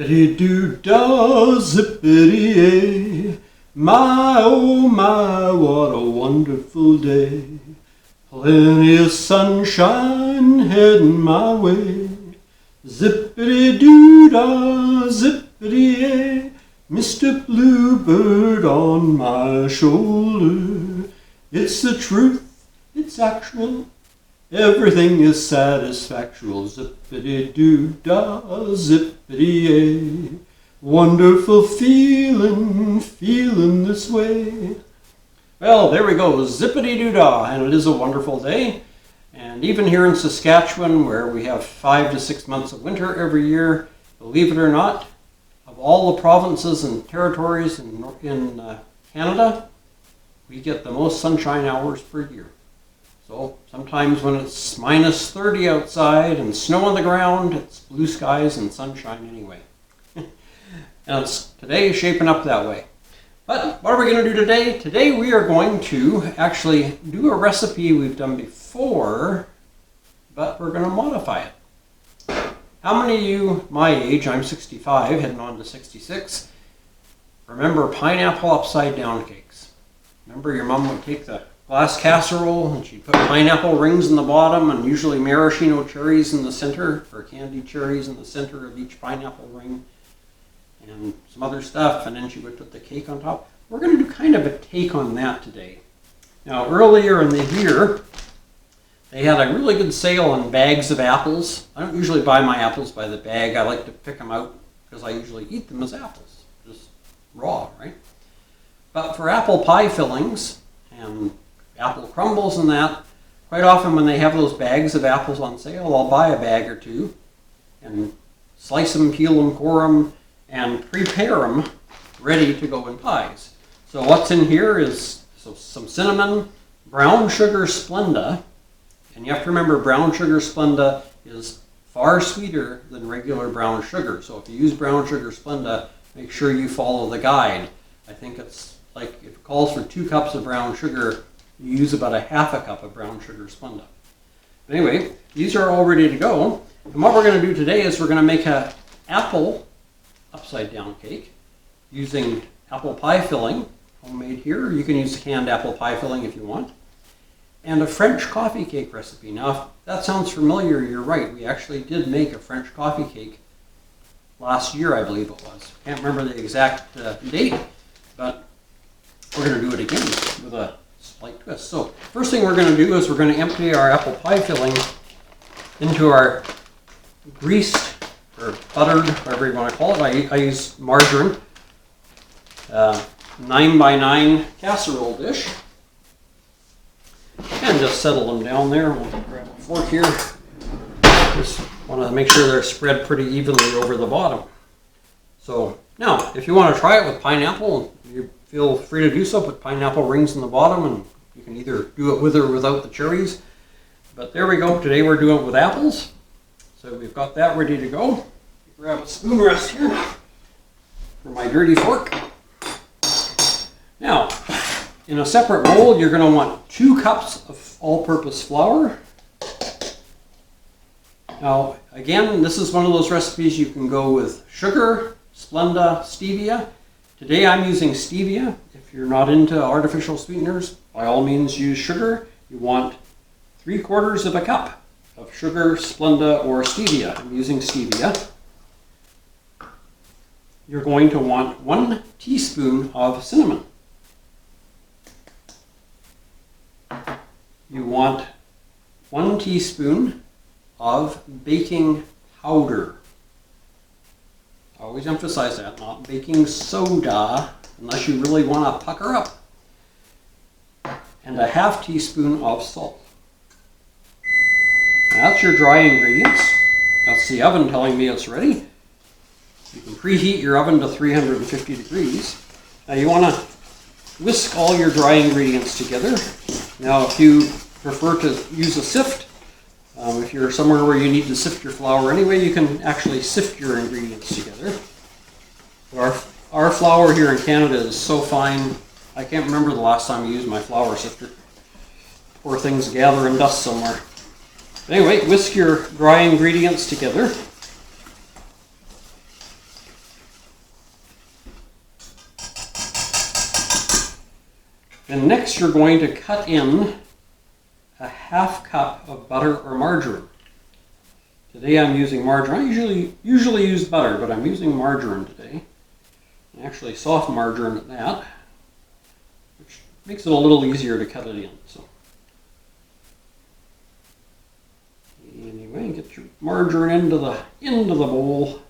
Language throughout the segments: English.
Zippity-doo-dah, zippity-yay. My, oh my, what a wonderful day. Plenty of sunshine heading my way. Zippity-doo-dah, zippity-yay. Mr. Bluebird on my shoulder. It's the truth, it's actual. Everything is satisfactual. Zippity-doo-dah, zippity-yay. Wonderful feeling this way. Well, there we go, zippity-doo-dah, and it is a wonderful day. And even here in Saskatchewan, where we have 5 to 6 months of winter every year, believe it or not, of all the provinces and territories in Canada, we get the most sunshine hours per year. So sometimes when it's minus 30 outside and snow on the ground, it's blue skies and sunshine anyway. And today is shaping up that way. But what are we going to do today? Today we are going to actually do a recipe we've done before, but we're going to modify it. How many of you, my age, I'm 65, heading on to 66, remember pineapple upside down cakes? Remember your mom would take the glass casserole and she'd put pineapple rings in the bottom and usually maraschino cherries in the center, or candied cherries in the center of each pineapple ring, and some other stuff, and then she would put the cake on top. We're going to do kind of a take on that today. Now, earlier in the year, they had a really good sale on bags of apples. I don't usually buy my apples by the bag. I like to pick them out because I usually eat them as apples, just raw, right? But for apple pie fillings and apple crumbles and that, quite often when they have those bags of apples on sale, I'll buy a bag or two and slice them, peel them, core them, and prepare them ready to go in pies. So what's in here is some cinnamon, brown sugar Splenda, and you have to remember brown sugar Splenda is far sweeter than regular brown sugar. So if you use brown sugar Splenda, make sure you follow the guide. I think it's like if it calls for 2 cups of brown sugar, you use about a half a cup of brown sugar Splenda. But anyway, these are all ready to go. And what we're going to do today is we're going to make an apple upside down cake using apple pie filling, homemade here. You can use canned apple pie filling if you want. And a French coffee cake recipe. Now, if that sounds familiar, you're right. We actually did make a French coffee cake last year, I believe it was. Can't remember the exact date, but we're going to do it again with a slight twist. So first thing we're going to do is we're going to empty our apple pie filling into our greased or buttered, whatever you want to call it. I use margarine, 9x9 casserole dish, and just settle them down there. We'll grab a fork here. Just want to make sure they're spread pretty evenly over the bottom. So now, if you want to try it with pineapple, you feel free to do so. Put pineapple rings in the bottom, and you can either do it with or without the cherries. But there we go. Today we're doing it with apples. So we've got that ready to go. Grab a spoon rest here for my dirty fork. Now, in a separate bowl, you're going to want 2 cups of all-purpose flour. Now, again, this is one of those recipes you can go with sugar, Splenda, stevia. Today I'm using stevia. If you're not into artificial sweeteners, by all means use sugar. You want 3/4 of a cup of sugar, Splenda, or stevia. I'm using stevia. You're going to want 1 teaspoon of cinnamon. You want 1 teaspoon of baking powder. I always emphasize that, not baking soda, unless you really want to pucker up. And a 1/2 teaspoon of salt. Now that's your dry ingredients. That's the oven telling me it's ready. You can preheat your oven to 350 degrees. Now you want to whisk all your dry ingredients together. Now if you prefer to use a sift, if you're somewhere where you need to sift your flour anyway, you can actually sift your ingredients together. But our flour here in Canada is so fine, I can't remember the last time I used my flour sifter. Poor things gather in dust somewhere. But anyway, whisk your dry ingredients together. And next you're going to cut in a half cup of butter or margarine. Today I'm using margarine. I usually use butter, but I'm using margarine today. Actually soft margarine at that, which makes it a little easier to cut it in. So anyway, get your margarine into the bowl.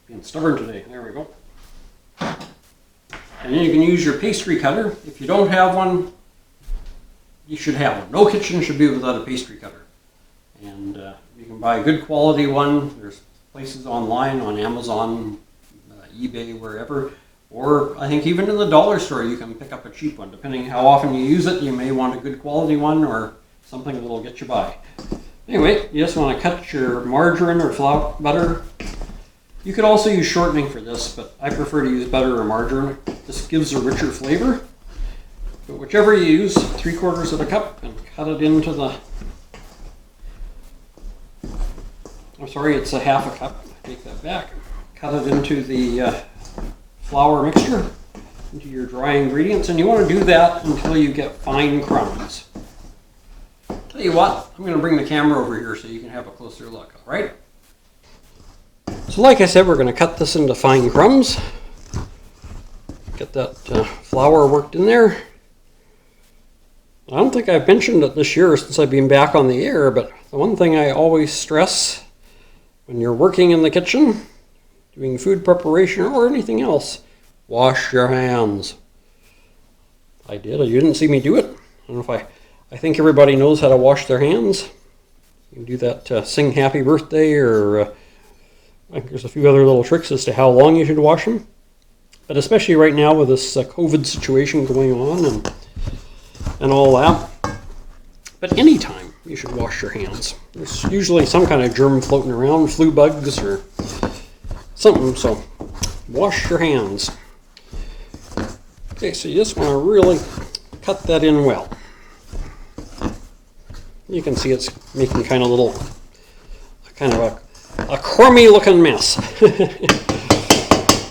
Being stubborn today. There we go. And then you can use your pastry cutter. If you don't have one, you should have one. No kitchen should be without a pastry cutter. And you can buy a good quality one. There's places online, on Amazon, eBay, wherever. Or I think even in the dollar store you can pick up a cheap one. Depending how often you use it, you may want a good quality one or something that will get you by. Anyway, you just want to cut your margarine or butter. You could also use shortening for this, but I prefer to use butter or margarine. This gives a richer flavor. But whichever you use, 3/4 of a cup, and cut it into the... I'm sorry, it's a half a cup. Take that back. Cut it into the flour mixture, into your dry ingredients, and you want to do that until you get fine crumbs. Tell you what, I'm going to bring the camera over here so you can have a closer look, all right? So like I said, we're going to cut this into fine crumbs. Get that flour worked in there. I don't think I've mentioned it this year since I've been back on the air, but the one thing I always stress when you're working in the kitchen, doing food preparation or anything else, wash your hands. I did. You didn't see me do it. I don't know if I think everybody knows how to wash their hands. You can do that sing happy birthday, or I think there's a few other little tricks as to how long you should wash them. But especially right now with this COVID situation going on and all that. But anytime you should wash your hands. There's usually some kind of germ floating around, flu bugs or something, so wash your hands. Okay, so you just want to really cut that in well. You can see it's making kind of a crummy looking mess.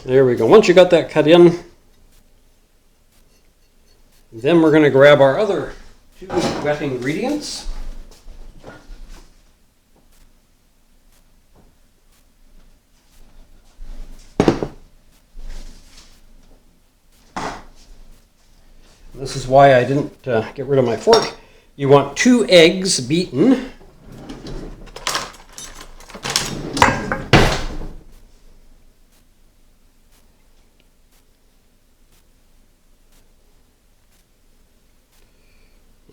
There we go. Once you got that cut in, then we're going to grab our other 2 wet ingredients. This is why I didn't get rid of my fork. You want 2 eggs beaten.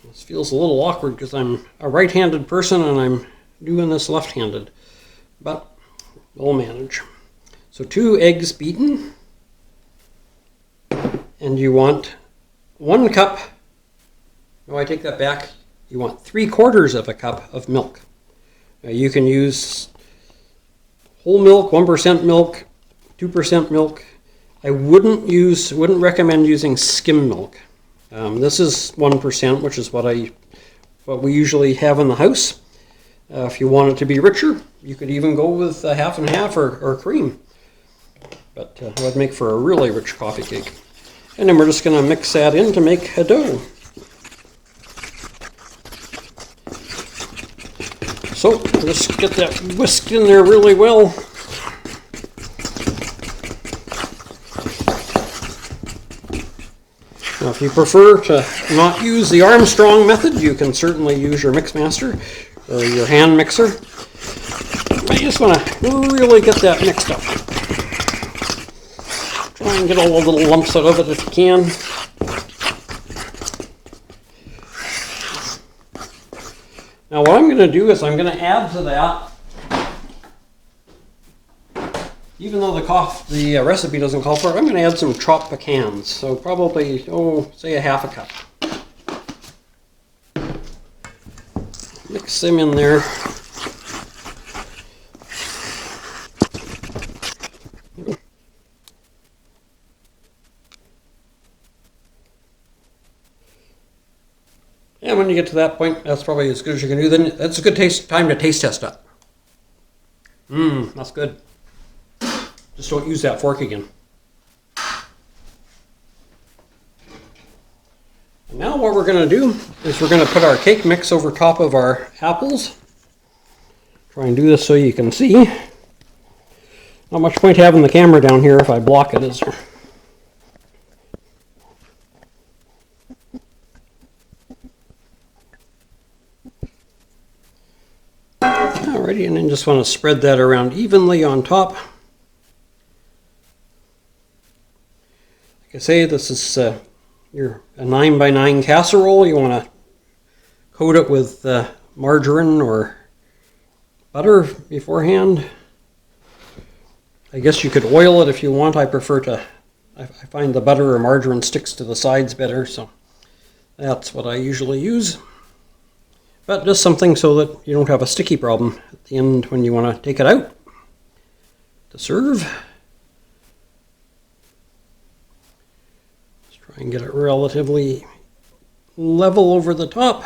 This feels a little awkward because I'm a right-handed person and I'm doing this left-handed, but we'll manage. So 2 eggs beaten, and you want 1 cup, no, I take that back, you want 3/4 of a cup of milk. Now you can use whole milk, 1% milk, 2% milk. I wouldn't recommend using skim milk. This is 1%, which is what we usually have in the house. If you want it to be richer, you could even go with half and half or cream. But it would make for a really rich coffee cake. And then we're just going to mix that in to make a dough. So just get that whisked in there really well. Now, if you prefer to not use the Armstrong method, you can certainly use your mix master or your hand mixer. But you just want to really get that mixed up. Try and get all the little lumps out of it if you can. Now what I'm going to do is I'm going to add to that, even though the recipe doesn't call for it, I'm going to add some chopped pecans. So probably, say a half a cup. Mix them in there. And when you get to that point, that's probably as good as you can do. Then that's a good time to taste test it. That's good. Just don't use that fork again. And now what we're going to do is we're going to put our cake mix over top of our apples. Try and do this so you can see. Not much point having the camera down here if I block it, is there? Alrighty, and then just want to spread that around evenly on top. Like I say, this is a 9x9 casserole. You want to coat it with margarine or butter beforehand. I guess you could oil it if you want. I find the butter or margarine sticks to the sides better, so that's what I usually use. But just something so that you don't have a sticky problem at the end when you want to take it out to serve. Just try and get it relatively level over the top.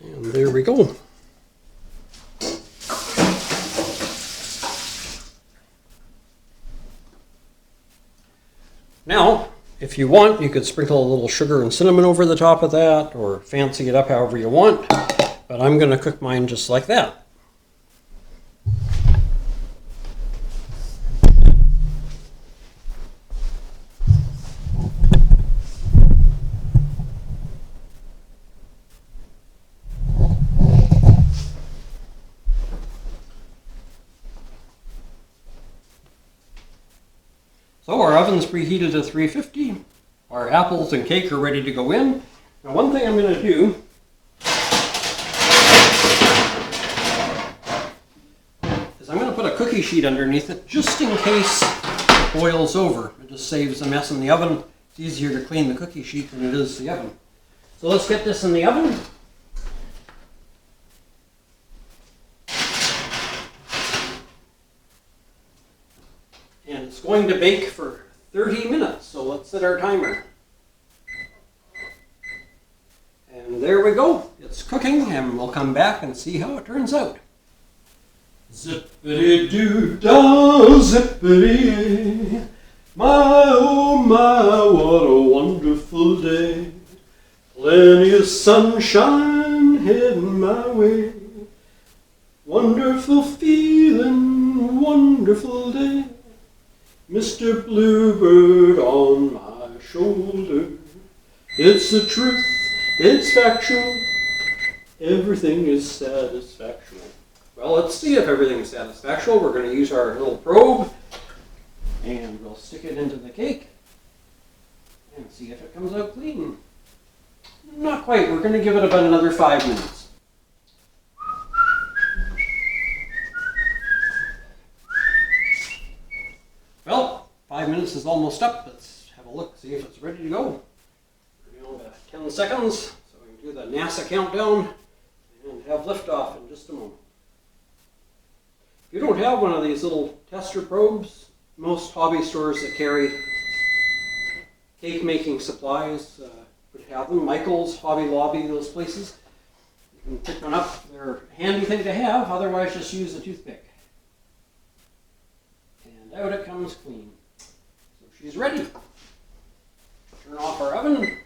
And there we go. Now, if you want, you could sprinkle a little sugar and cinnamon over the top of that, or fancy it up however you want, but I'm going to cook mine just like that. So our oven's preheated to 350. Our apples and cake are ready to go in. Now one thing I'm going to do is I'm going to put a cookie sheet underneath it just in case it boils over. It just saves a mess in the oven. It's easier to clean the cookie sheet than it is the oven. So let's get this in the oven. And it's going to bake for 30 minutes, so let's set our timer. And there we go. It's cooking, and we'll come back and see how it turns out. Zippity-doo-dah, zippity, my oh my, what a wonderful day. Plenty of sunshine heading my way. Wonderful feeling, wonderful day. Mr. Bluebird on my shoulder. It's the truth, it's factual, everything is satisfactual. Well, let's see if everything's satisfactual. We're going to use our little probe and we'll stick it into the cake and see if it comes out clean. Not quite. We're going to give it about another 5 minutes. Well, 5 minutes is almost up. Let's have a look, see if it's ready to go. We're down to 10 seconds, so we can do the NASA countdown and have liftoff in just a moment. If you don't have one of these little tester probes, most hobby stores that carry cake making supplies would have them. Michael's, Hobby Lobby, those places. You can pick one up. They're a handy thing to have, otherwise just use a toothpick. And out it comes clean. So she's ready. Turn off our oven.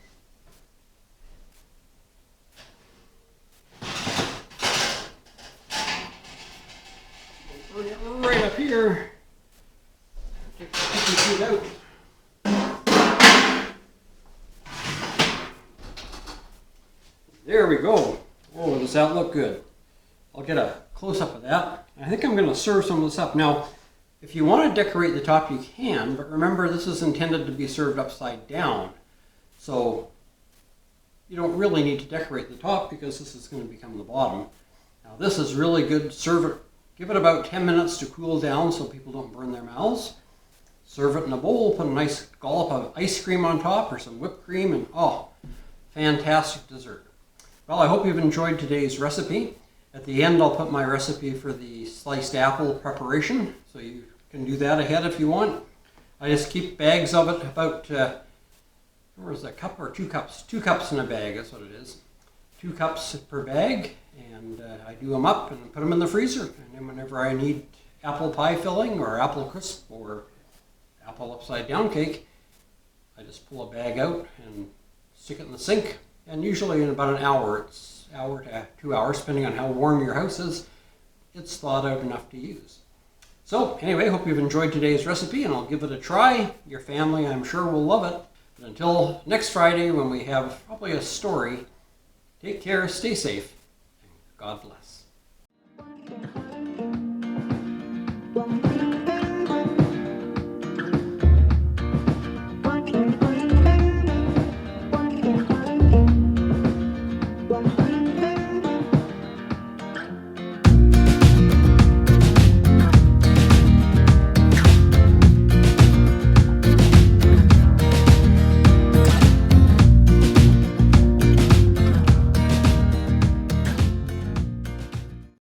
Bring it right up here. Take the cookie sheet out. There we go. Oh, does that look good? I'll get a close-up of that. I think I'm going to serve some of this up. Now, if you want to decorate the top, you can, but remember this is intended to be served upside down. So you don't really need to decorate the top because this is going to become the bottom. Now this is really good. Serve it, give it about 10 minutes to cool down so people don't burn their mouths. Serve it in a bowl, put a nice dollop of ice cream on top or some whipped cream, and oh, fantastic dessert. Well, I hope you've enjoyed today's recipe. At the end, I'll put my recipe for the sliced apple preparation, so you can do that ahead if you want. I just keep bags of it about or is it a cup or 2 cups? 2 cups in a bag, that's what it is. 2 cups per bag, and I do them up and put them in the freezer. And then whenever I need apple pie filling or apple crisp or apple upside down cake, I just pull a bag out and stick it in the sink. And usually in about an hour, it's hour to 2 hours, depending on how warm your house is, it's thawed out enough to use. So anyway, hope you've enjoyed today's recipe, and I'll give it a try. Your family, I'm sure, will love it. But until next Friday, when we have probably a story, take care, stay safe, and God bless.